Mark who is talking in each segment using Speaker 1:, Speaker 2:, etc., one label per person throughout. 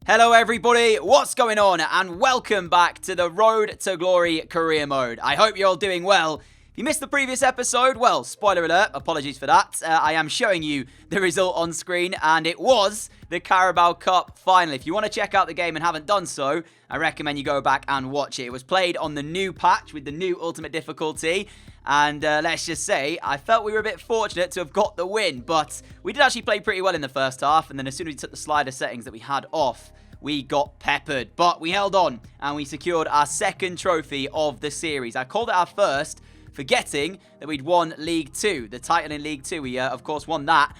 Speaker 1: Hello everybody, what's going on? And welcome back to the Road to Glory career mode. I hope you're all doing well. If you missed the previous episode, well, spoiler alert, apologies for that. I am showing you the result on screen, and it was the Carabao Cup final. If you want to check out the game and haven't done so, I recommend you go back and watch it. It was played on the new patch with the new ultimate difficulty. And let's just say, I felt we were a bit fortunate to have got the win. But we did actually play pretty well in the first half. And then as soon as we took the slider settings that we had off, we got peppered. But we held on and we secured our second trophy of the series. I called it our first, forgetting that we'd won League 2. The title in League 2, we of course won that.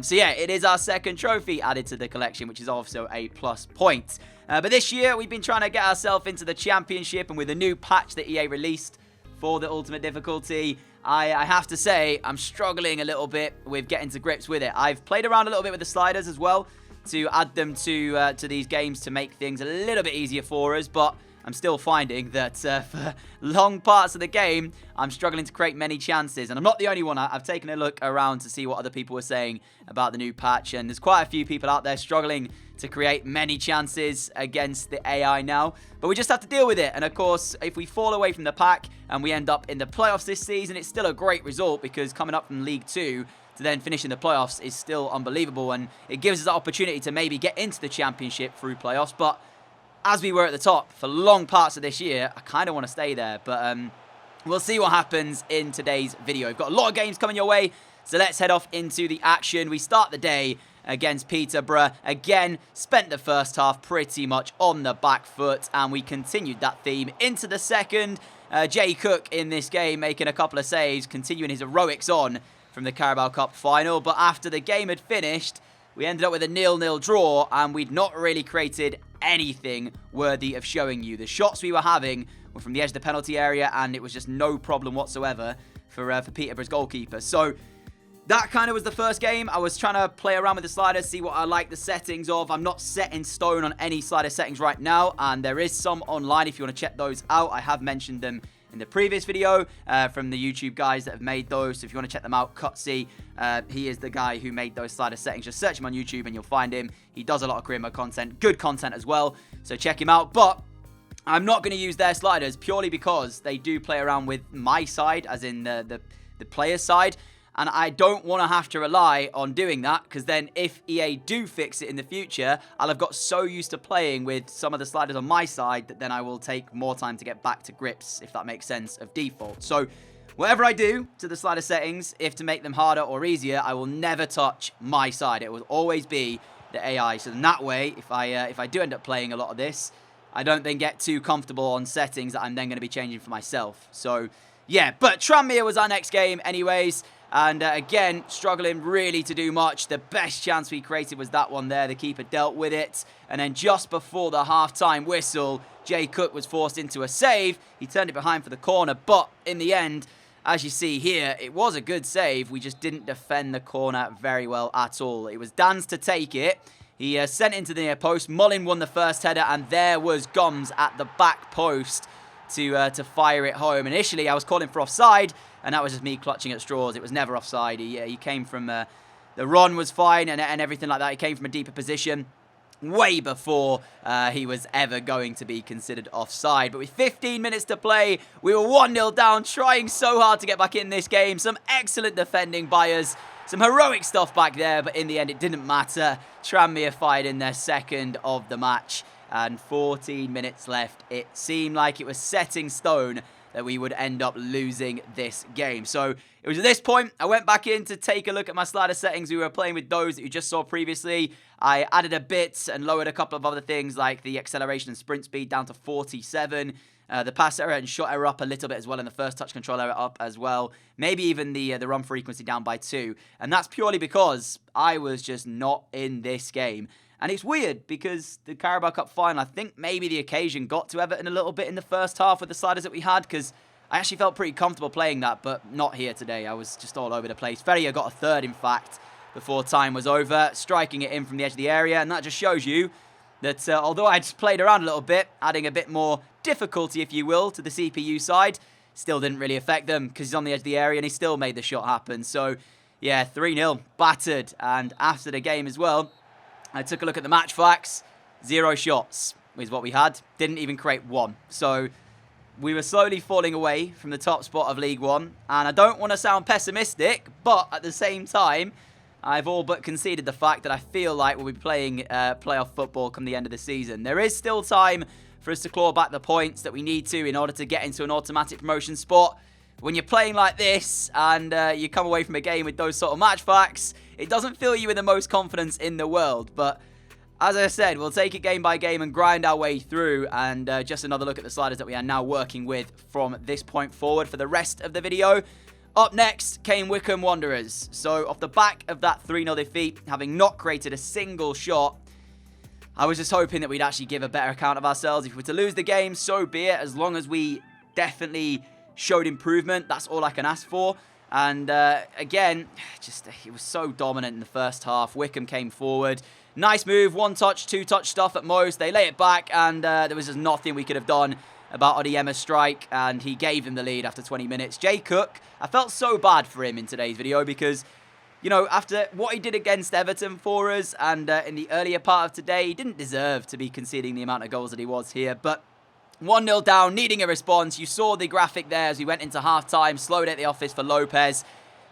Speaker 1: So yeah, it is our second trophy added to the collection, which is also a plus point. But this year, we've been trying to get ourselves into the championship. And with a new patch that EA released for the ultimate difficulty, I have to say I'm struggling a little bit with getting to grips with it. I've played around a little bit with the sliders as well to add them to these games to make things a little bit easier for us, but I'm still finding that for long parts of the game, I'm struggling to create many chances. And I'm not the only one. I've taken a look around to see what other people were saying about the new patch. And there's quite a few people out there struggling to create many chances against the AI now. But we just have to deal with it. And of course, if we fall away from the pack and we end up in the playoffs this season, it's still a great result, because coming up from League 2 to then finish in the playoffs is still unbelievable. And it gives us the opportunity to maybe get into the championship through playoffs. But as we were at the top for long parts of this year, I kind of want to stay there. But we'll see what happens in today's video. We've got a lot of games coming your way, so let's head off into the action. We start the day against Peterborough. Again, spent the first half pretty much on the back foot, and we continued that theme into the second. Jay Cook in this game making a couple of saves, continuing his heroics on from the Carabao Cup final. But after the game had finished, we ended up with a 0-0 draw, and we'd not really created anything worthy of showing you. The shots we were having were from the edge of the penalty area, and it was just no problem whatsoever for Peterborough's goalkeeper. So that kind of was the first game. I was trying to play around with the sliders, see what I like the settings of. I'm not set in stone on any slider settings right now, and there is some online if you want to check those out. I have mentioned them in the previous video from the YouTube guys that have made those. So if you want to check them out, Cutsy, he is the guy who made those slider settings. Just search him on YouTube and you'll find him. He does a lot of career mode content, good content as well. So check him out. But I'm not going to use their sliders purely because they do play around with my side, as in the player's side. And I don't want to have to rely on doing that, because then if EA do fix it in the future, I'll have got so used to playing with some of the sliders on my side that then I will take more time to get back to grips, if that makes sense, of default. So whatever I do to the slider settings, if to make them harder or easier, I will never touch my side. It will always be the AI. So in that way, if I do end up playing a lot of this, I don't then get too comfortable on settings that I'm then going to be changing for myself. So yeah, but Tranmere was our next game anyways. And again, struggling really to do much. The best chance we created was that one there. The keeper dealt with it. And then just before the half-time whistle, Jay Cook was forced into a save. He turned it behind for the corner. But in the end, as you see here, it was a good save. We just didn't defend the corner very well at all. It was Dan's to take it. He sent it into the near post. Mullin won the first header. And there was Gomes at the back post to fire it home. Initially, I was calling for offside, and that was just me clutching at straws. It was never offside. He came from the run was fine and everything like that. He came from a deeper position way before he was ever going to be considered offside. But with 15 minutes to play, we were 1-0 down, trying so hard to get back in this game. Some excellent defending by us. Some heroic stuff back there, but in the end, it didn't matter. Tranmere fired in their second of the match. And 14 minutes left. It seemed like it was set in stone that we would end up losing this game. So it was at this point I went back in to take a look at my slider settings. We were playing with those that you just saw previously. I added a bit and lowered a couple of other things like the acceleration and sprint speed down to 47. The pass error and shot error up a little bit as well, and the first touch control error up as well. Maybe even the run frequency down by 2. And that's purely because I was just not in this game. And it's weird because the Carabao Cup final, I think maybe the occasion got to Everton a little bit in the first half with the sliders that we had, because I actually felt pretty comfortable playing that, but not here today. I was just all over the place. Ferrier got a third, in fact, before time was over, striking it in from the edge of the area. And that just shows you that although I just played around a little bit, adding a bit more difficulty, if you will, to the CPU side, still didn't really affect them because he's on the edge of the area and he still made the shot happen. So, yeah, 3-0, battered. And after the game as well, I took a look at the match facts. 0 shots is what we had. Didn't even create one. So we were slowly falling away from the top spot of League One. And I don't want to sound pessimistic, but at the same time, I've all but conceded the fact that I feel like we'll be playing playoff football come the end of the season. There is still time for us to claw back the points that we need to in order to get into an automatic promotion spot. When you're playing like this and you come away from a game with those sort of match facts, it doesn't fill you with the most confidence in the world. But as I said, we'll take it game by game and grind our way through. And just another look at the sliders that we are now working with from this point forward for the rest of the video. Up next came Wycombe Wanderers. So off the back of that 3-0 defeat, having not created a single shot, I was just hoping that we'd actually give a better account of ourselves. If we were to lose the game, so be it. As long as we definitely showed improvement, that's all I can ask for. And again, it was so dominant in the first half. Wycombe came forward. Nice move, 1-touch, 2-touch stuff at most. They lay it back, and there was just nothing we could have done about Odieme's strike, and he gave them the lead after 20 minutes. Jay Cook, I felt so bad for him in today's video because, you know, after what he did against Everton for us and in the earlier part of today, he didn't deserve to be conceding the amount of goals that he was here. But 1-0 down, needing a response. You saw the graphic there as we went into half-time, slowed at the office for Lopez.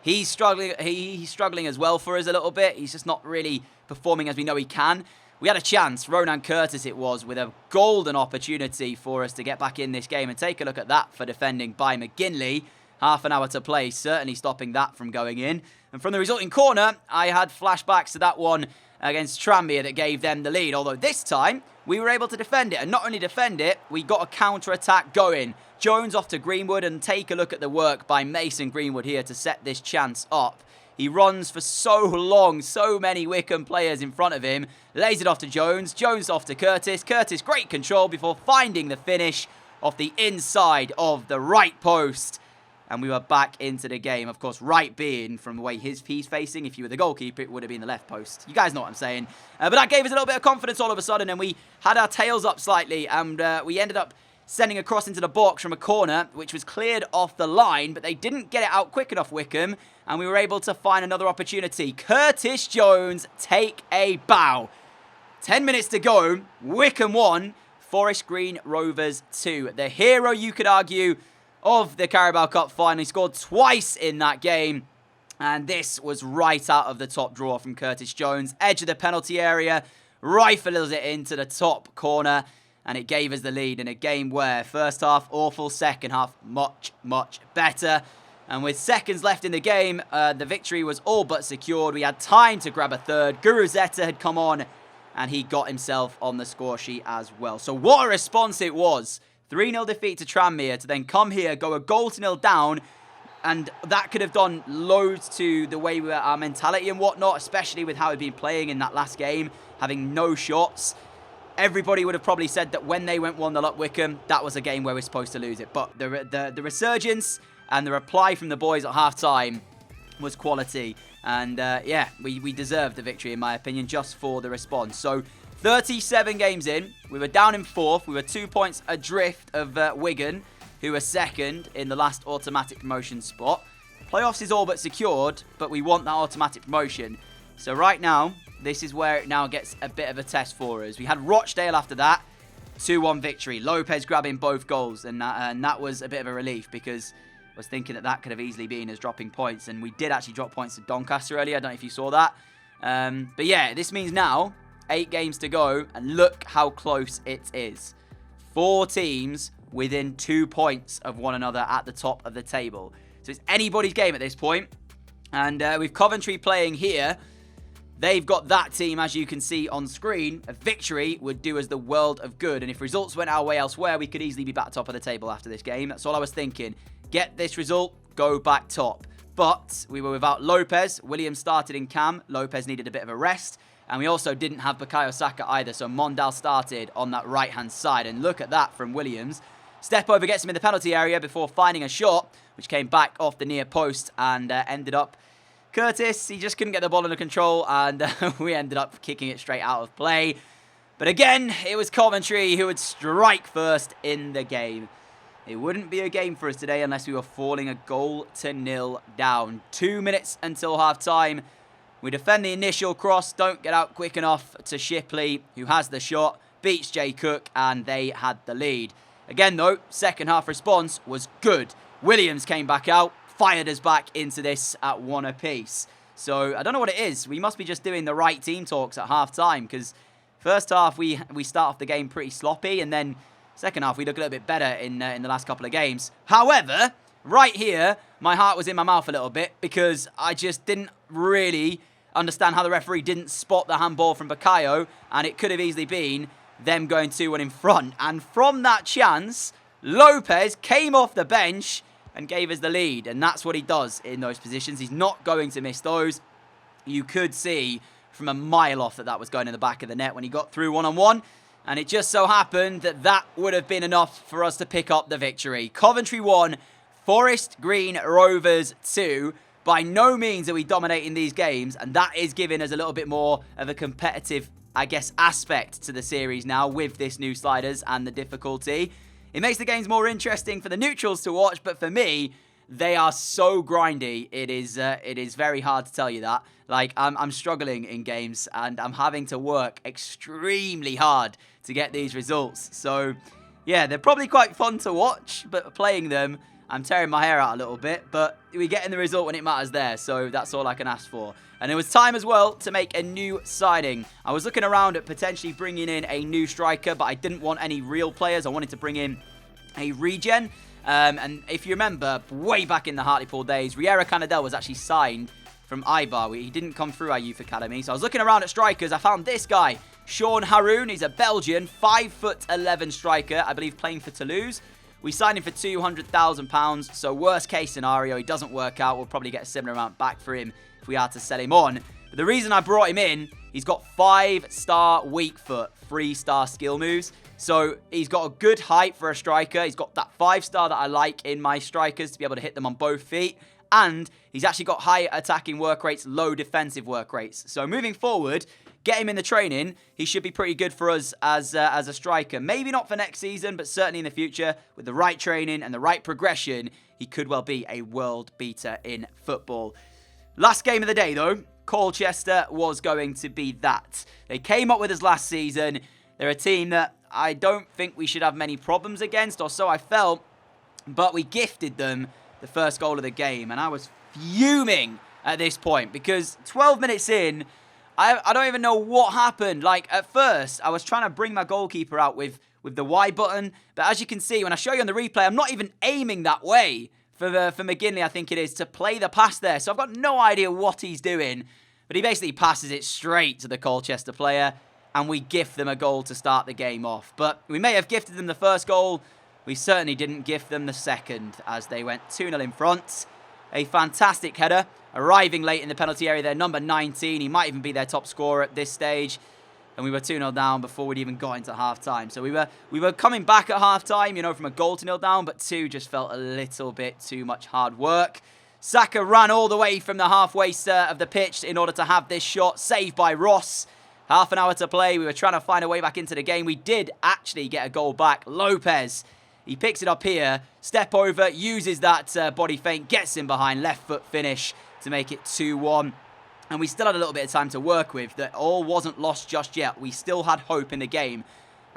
Speaker 1: He's struggling. He's struggling as well for us a little bit. He's just not really performing as we know he can. We had a chance, Ronan Curtis it was, with a golden opportunity for us to get back in this game. And take a look at that for defending by McGinley. Half an hour to play, certainly stopping that from going in. And from the resulting corner, I had flashbacks to that one against Tranmere that gave them the lead. Although this time, we were able to defend it. And not only defend it, we got a counter-attack going. Jones off to Greenwood, and take a look at the work by Mason Greenwood here to set this chance up. He runs for so long, so many Wycombe players in front of him. Lays it off to Jones. Jones off to Curtis. Curtis, great control before finding the finish off the inside of the right post. And we were back into the game. Of course, right being from the way he's facing. If you were the goalkeeper, it would have been the left post. You guys know what I'm saying. But that gave us a little bit of confidence all of a sudden. And we had our tails up slightly. And we ended up sending a cross into the box from a corner, which was cleared off the line. But they didn't get it out quick enough, Wycombe. And we were able to find another opportunity. Curtis Jones, take a bow. 10 minutes to go. Wycombe 1, Forest Green Rovers 2. The hero, you could argue, of the Carabao Cup final. He scored twice in that game. And this was right out of the top draw from Curtis Jones. Edge of the penalty area. Rifles it into the top corner. And it gave us the lead in a game where first half awful, second half much, much better. And with seconds left in the game, the victory was all but secured. We had time to grab a third. Guruzeta had come on, and he got himself on the score sheet as well. So what a response it was. 3-0 defeat to Tranmere to then come here, go a 0-0 down, and that could have done loads to the way our mentality and whatnot, especially with how we've been playing in that last game, having no shots. Everybody would have probably said that when they went 1-0 up Wycombe, that was a game where we're supposed to lose it. But the resurgence and the reply from the boys at half-time was quality. And yeah, we deserved the victory, in my opinion, just for the response. So 37 games in, we were down in 4th. We were 2 points adrift of Wigan, who were second in the last automatic promotion spot. Playoffs is all but secured, but we want that automatic promotion. So right now, this is where it now gets a bit of a test for us. We had Rochdale after that, 2-1 victory. Lopez grabbing both goals, and that was a bit of a relief because I was thinking that could have easily been us dropping points, and we did actually drop points to Doncaster earlier. I don't know if you saw that. But yeah, this means now 8 games to go, and look how close it is. 4 teams within 2 points of one another at the top of the table. So it's anybody's game at this point. And with Coventry playing here, they've got that team, as you can see on screen. A victory would do us the world of good. And if results went our way elsewhere, we could easily be back top of the table after this game. That's all I was thinking. Get this result, go back top. But we were without Lopez. Williams started in cam. Lopez needed a bit of a rest. And we also didn't have Bukayo Saka either. So Mondal started on that right-hand side. And look at that from Williams. Step over gets him in the penalty area before finding a shot, which came back off the near post and ended up Curtis. He just couldn't get the ball under control, and we ended up kicking it straight out of play. But again, it was Coventry who would strike first in the game. It wouldn't be a game for us today unless we were falling a 0-0 down. 2 minutes until half-time. We defend the initial cross, don't get out quick enough to Shipley, who has the shot, beats Jay Cook, and they had the lead. Again, though, second half response was good. Williams came back out, fired us back into this at 1 apiece. So, I don't know what it is. We must be just doing the right team talks at half-time, because first half, we start off the game pretty sloppy, and then second half, we look a little bit better in the last couple of games. However, right here, my heart was in my mouth a little bit, because I just didn't really understand how the referee didn't spot the handball from Bukayo, and it could have easily been them going 2-1 in front. And from that chance, Lopez came off the bench and gave us the lead, and that's what he does in those positions. He's not going to miss those. You could see from a mile off that was going in the back of the net when he got through one-on-one, and it just so happened that that would have been enough for us to pick up the victory. Coventry 1, Forest Green Rovers 2. By no means are we dominating these games, and that is giving us a little bit more of a competitive, I guess, aspect to the series now with this new sliders and the difficulty. It makes the games more interesting for the neutrals to watch, but for me, they are so grindy. It is very hard to tell you that. Like, I'm struggling in games, and I'm having to work extremely hard to get these results. So, yeah, they're probably quite fun to watch, but playing them, I'm tearing my hair out a little bit, but we're getting the result when it matters there, so that's all I can ask for. And it was time as well to make a new signing. I was looking around at potentially bringing in a new striker, but I didn't want any real players. I wanted to bring in a regen. And if you remember, way back in the Hartlepool days, Riera Canadell was actually signed from Ibar. He didn't come through our youth academy. So I was looking around at strikers. I found this guy, Sean Haroun. He's a Belgian, 5'11" striker, I believe playing for Toulouse. We signed him for £200,000, so worst case scenario, he doesn't work out. We'll probably get a similar amount back for him if we are to sell him on. But the reason I brought him in, he's got 5-star weak foot, 3-star skill moves. So he's got a good height for a striker. He's got that 5-star that I like in my strikers to be able to hit them on both feet. And he's actually got high attacking work rates, low defensive work rates. So moving forward, get him in the training, he should be pretty good for us as a striker. Maybe not for next season, but certainly in the future, with the right training and the right progression, he could well be a world beater in football. Last game of the day, though, Colchester was going to be that. They came up with us last season. They're a team that I don't think we should have many problems against, or so I felt, but we gifted them the first goal of the game, and I was fuming at this point, because 12 minutes in, I don't even know what happened. Like, at first, I was trying to bring my goalkeeper out with the Y button. But as you can see, when I show you on the replay, I'm not even aiming that way for McGinley, I think it is, to play the pass there. So I've got no idea what he's doing. But he basically passes it straight to the Colchester player. And we gift them a goal to start the game off. But we may have gifted them the first goal. We certainly didn't gift them the second, as they went 2-0 in front. A fantastic header. Arriving late in the penalty area there, number 19. He might even be their top scorer at this stage. And we were 2-0 down before we'd even got into half-time. So we were coming back at half-time, you know, from a goal to 0 down. But 2 just felt a little bit too much hard work. Saka ran all the way from the halfway of the pitch in order to have this shot. Saved by Ross. Half an hour to play. We were trying to find a way back into the game. We did actually get a goal back. Lopez, he picks it up here. Step over, uses that body feint, gets in behind. Left foot finish to make it 2-1. And we still had a little bit of time to work with. That all wasn't lost just yet. We still had hope in the game.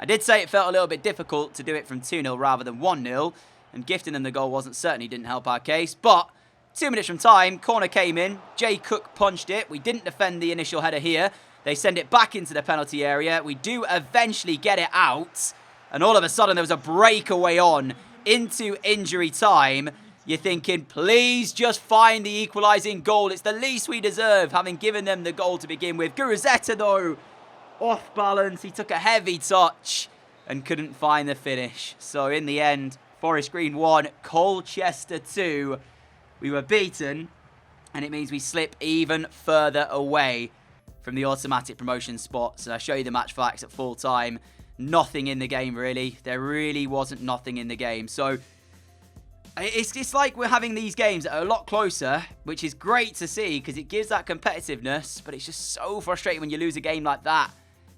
Speaker 1: I did say it felt a little bit difficult to do it from 2-0 rather than 1-0. And gifting them the goal certainly didn't help our case. But 2 minutes from time, corner came in. Jay Cook punched it. We didn't defend the initial header here. They send it back into the penalty area. We do eventually get it out. And all of a sudden, there was a breakaway on into injury time. You're thinking, please just find the equalising goal. It's the least we deserve, having given them the goal to begin with. Guruzeta, though, off balance. He took a heavy touch and couldn't find the finish. So in the end, Forest Green 1, Colchester 2. We were beaten, and it means we slip even further away from the automatic promotion spot. So I show you the match facts at full time. Nothing in the game, really. There really wasn't nothing in the game. So it's like we're having these games that are a lot closer, which is great to see because it gives that competitiveness, but it's just so frustrating when you lose a game like that,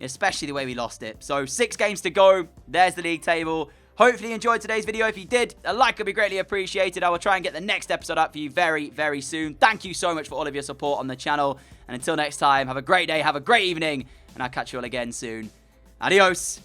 Speaker 1: especially the way we lost it. So 6 games to go. There's the league table. Hopefully you enjoyed today's video. If you did, a like would be greatly appreciated. I will try and get the next episode up for you very, very soon. Thank you so much for all of your support on the channel. And until next time, have a great day, have a great evening, and I'll catch you all again soon. Adios.